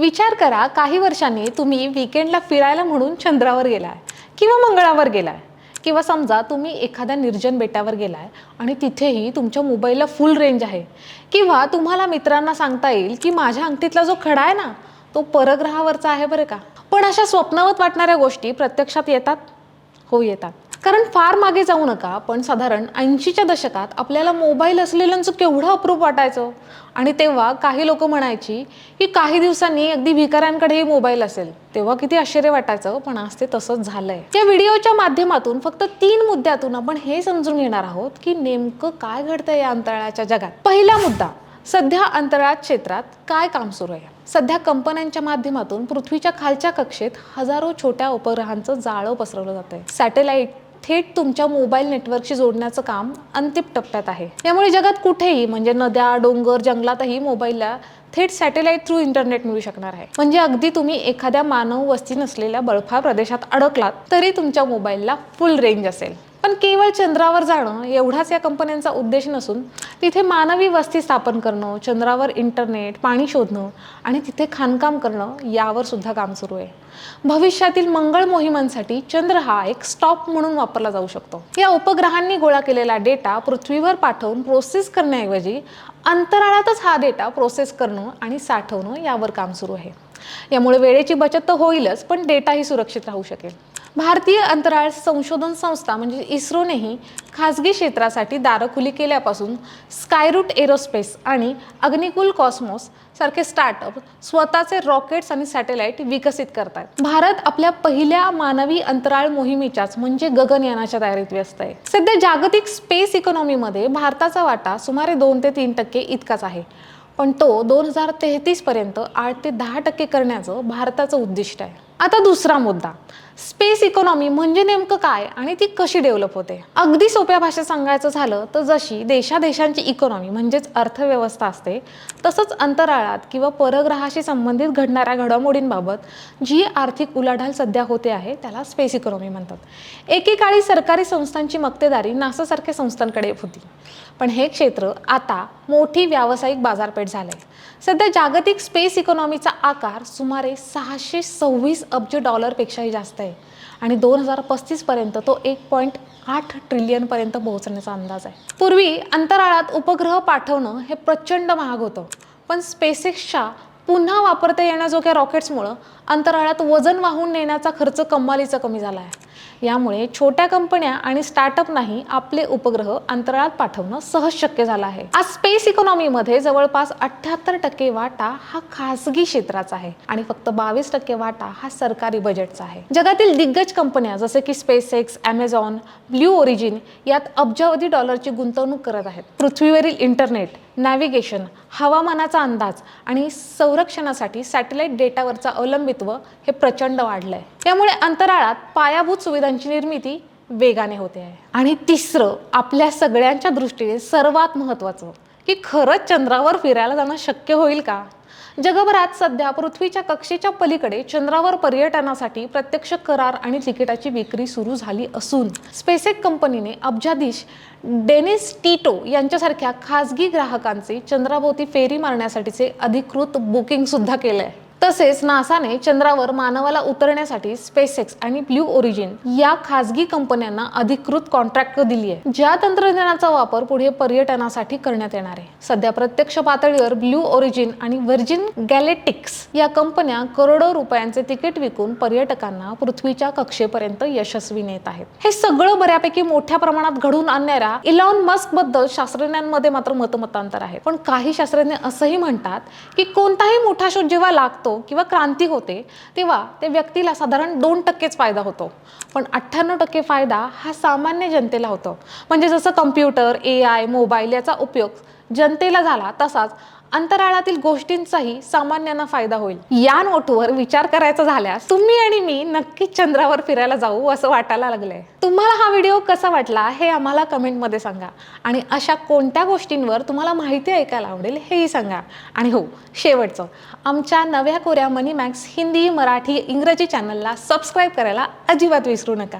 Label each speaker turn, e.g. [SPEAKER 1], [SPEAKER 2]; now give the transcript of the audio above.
[SPEAKER 1] विचार करा, काही वर्षांनी तुम्ही वीकेंडला फिरायला म्हणून चंद्रावर गेलाय किंवा मंगळावर गेलाय, किंवा समजा तुम्ही एखाद्या निर्जन बेटावर गेलाय आणि तिथेही तुमच्या मोबाईलला फुल रेंज आहे, किंवा तुम्हाला मित्रांना सांगता येईल की माझ्या अंगठीतला जो खडा आहे ना तो परग्रहावरचा आहे बरं का. पण अशा स्वप्नवत वाटणाऱ्या गोष्टी प्रत्यक्षात येतात? हो, येतात. कारण फार मागे जाऊ नका, पण साधारण 80च्या दशकात आपल्याला मोबाईल असलेल्यांचं केवढं अप्रूप वाटायचं. आणि तेव्हा काही लोक म्हणायची की काही दिवसांनी अगदी भिकाऱ्यांकडेही मोबाईल असेल. तेव्हा किती आश्चर्य वाटायचं, पण आज ते तसंच झालंय. या व्हिडिओच्या माध्यमातून फक्त 3 मुद्द्यातून आपण हे समजून घेणार आहोत की नेमकं काय घडतंय या अंतराळाच्या जगात. पहिला मुद्दा, सध्या अंतराळ क्षेत्रात काय काम सुरू आहे. सध्या कंपन्यांच्या माध्यमातून पृथ्वीच्या खालच्या कक्षेत हजारो छोट्या उपग्रहांचं जाळं पसरवलं जातंय. सॅटेलाइट थेट तुमच्या मोबाईल नेटवर्कशी जोडण्याचं काम अंतिम टप्प्यात आहे. यामुळे जगात कुठेही, म्हणजे नद्या, डोंगर, जंगलातही मोबाईलला थेट सॅटेलाइट थ्रू इंटरनेट मिळू शकणार आहे. म्हणजे अगदी तुम्ही एखाद्या मानव वस्ती नसलेल्या बर्फाळ प्रदेशात अडकलात तरी तुमच्या मोबाईलला फुल रेंज असेल. पण केवळ चंद्रावर जाणं एवढाच या कंपन्यांचा उद्देश नसून तिथे मानवी वस्ती स्थापन करणं, चंद्रावर इंटरनेट, पाणी शोधणं आणि तिथे खाणकाम करणं यावर सुद्धा काम सुरू आहे. भविष्यातील मंगळ मोहिमांसाठी चंद्र हा एक स्टॉप म्हणून वापरला जाऊ शकतो. या उपग्रहांनी गोळा केलेला डेटा पृथ्वीवर पाठवून प्रोसेस करण्याऐवजी अंतराळातच हा डेटा प्रोसेस करणं आणि साठवणं यावर काम सुरू आहे. यामुळे वेळेची बचत तर होईलच, पण डेटाही सुरक्षित राहू शकेल. भारतीय अंतराळ संशोधन संस्था म्हणजे इस्रोनेही खासगी क्षेत्रासाठी दारं खुली केल्यापासून स्कायरूट एरोस्पेस आणि अग्निकुल कॉस्मोस सारखे स्टार्टअप स्वतःचे रॉकेट्स आणि सॅटेलाइट विकसित करतात. भारत आपल्या पहिल्या मानवी अंतराळ मोहिमेच्याच म्हणजे गगनयानाच्या तयारीत व्यस्त आहे. सध्या जागतिक स्पेस इकॉनॉमीमध्ये भारताचा वाटा सुमारे 2 ते 3% इतकाच आहे. पण तो 2033 पर्यंत 8 ते 10% करण्याचं भारताचं उद्दिष्ट आहे. आता दुसरा मुद्दा, स्पेस इकॉनॉमी म्हणजे नेमकं काय आणि ती कशी डेव्हलप होते. अगदी सोप्या भाषेत सांगायचं झालं तर जशी देशादेशांची इकॉनॉमी म्हणजेच अर्थव्यवस्था असते, तसंच अंतराळात किंवा परग्रहाशी संबंधित घडणाऱ्या घडामोडींबाबत जी आर्थिक उलाढाल सध्या होते आहे त्याला स्पेस इकॉनॉमी म्हणतात. एकेकाळी सरकारी संस्थांची मक्तेदारी नासा सारख्या संस्थांकडे होती, पण हे क्षेत्र आता मोठी व्यावसायिक बाजारपेठ झाले. सध्या जागतिक स्पेस इकॉनॉमीचा आकार सुमारे $626 अब्ज पेक्षाही जास्त आहे आणि 2035 पर्यंत तो 1.8 ट्रिलियन पर्यंत पोहोचण्याचा अंदाज आहे. पूर्वी अंतराळात उपग्रह पाठवणं हे प्रचंड महाग होतं, पण स्पेसएक्सच्या पुन्हा वापरता येण्याजोग्या रॉकेट्समुळे अंतराळात वजन वाहून नेण्याचा खर्च कमालीचा कमी झाला आहे. यामुळे छोट्या कंपन्या आणि स्टार्टअपनाही आपले उपग्रह अंतराळात पाठवणं सहज शक्य झालं आहे. आज स्पेस इकॉनॉमीमध्ये जवळपास 78% वाटा हा खासगी क्षेत्राचा आहे आणि फक्त 22% वाटा हा सरकारी बजेटचा आहे. जगातील दिग्गज कंपन्या जसे की स्पेसएक्स, ॲमेझॉन, ब्ल्यू ओरिजिन यात अब्जावधी डॉलरची गुंतवणूक करत आहेत. पृथ्वीवरील इंटरनेट, नॅव्हिगेशन, हवामानाचा अंदाज आणि संरक्षणासाठी सॅटेलाइट डेटावरचा अवलंबित्व हे प्रचंड वाढलंय. त्यामुळे अंतराळात पायाभूत सुविधांची निर्मिती वेगाने होते आहे. आणि तिसरं, आपल्या सगळ्यांच्या दृष्टीने सर्वात महत्त्वाचं, की खरंच चंद्रावर फिरायला जाणं शक्य होईल का. जगभरात सध्या पृथ्वीच्या कक्षेच्या पलीकडे चंद्रावर पर्यटनासाठी प्रत्यक्ष करार आणि तिकिटाची विक्री सुरू झाली असून स्पेसएक्स कंपनीने अब्जाधीश डेनिस टिटो यांच्यासारख्या खासगी ग्राहकांचे चंद्राभोवती फेरी मारण्यासाठीचे अधिकृत बुकिंग सुद्धा केले आहे. तसेच नासाने चंद्रावर मानवाला उतरण्यासाठी स्पेसएक्स आणि ब्ल्यू ओरिजिन या खासगी कंपन्यांना अधिकृत कॉन्ट्रॅक्ट दिली आहे, ज्या तंत्रज्ञानाचा वापर पुढे पर्यटनासाठी करण्यात येणार आहे. सध्या प्रत्यक्ष पातळीवर ब्ल्यू ओरिजिन आणि व्हर्जिन गॅलेक्टिक्स या कंपन्या करोडो रुपयांचे तिकीट विकून पर्यटकांना पृथ्वीच्या कक्षेपर्यंत यशस्वी नेत आहेत. हे सगळं बऱ्यापैकी मोठ्या प्रमाणात घडवून आणणाऱ्या इलॉन मस्क बद्दल शास्त्रज्ञांमध्ये मात्र मतमतांतर आहे. पण काही शास्त्रज्ञ असंही म्हणतात की कोणताही मोठा शोध जेव्हा लागतो किंवा क्रांती होते तेव्हा त्या व्यक्तीला साधारण 2%च फायदा होतो, पण 98% फायदा हा सामान्य जनतेला होतो. म्हणजे जसं कम्प्युटर, AI, मोबाईल याचा उपयोग जनतेला झाला तसाच अंतराळातील गोष्टींचाही सामान्यांना फायदा होईल. या नोटवर विचार करायचा झाल्यास तुम्ही आणि मी नक्कीच चंद्रावर फिरायला जाऊ असं वाटायला लागलंय. तुम्हाला हा व्हिडिओ कसा वाटला हे आम्हाला कमेंटमध्ये सांगा आणि अशा कोणत्या गोष्टींवर तुम्हाला माहिती ऐकायला आवडेल हेही सांगा. आणि हो, शेवटचं, आमच्या नव्या कोऱ्या मनी मॅक्स हिंदी, मराठी, इंग्रजी चॅनलला सबस्क्राईब करायला अजिबात विसरू नका.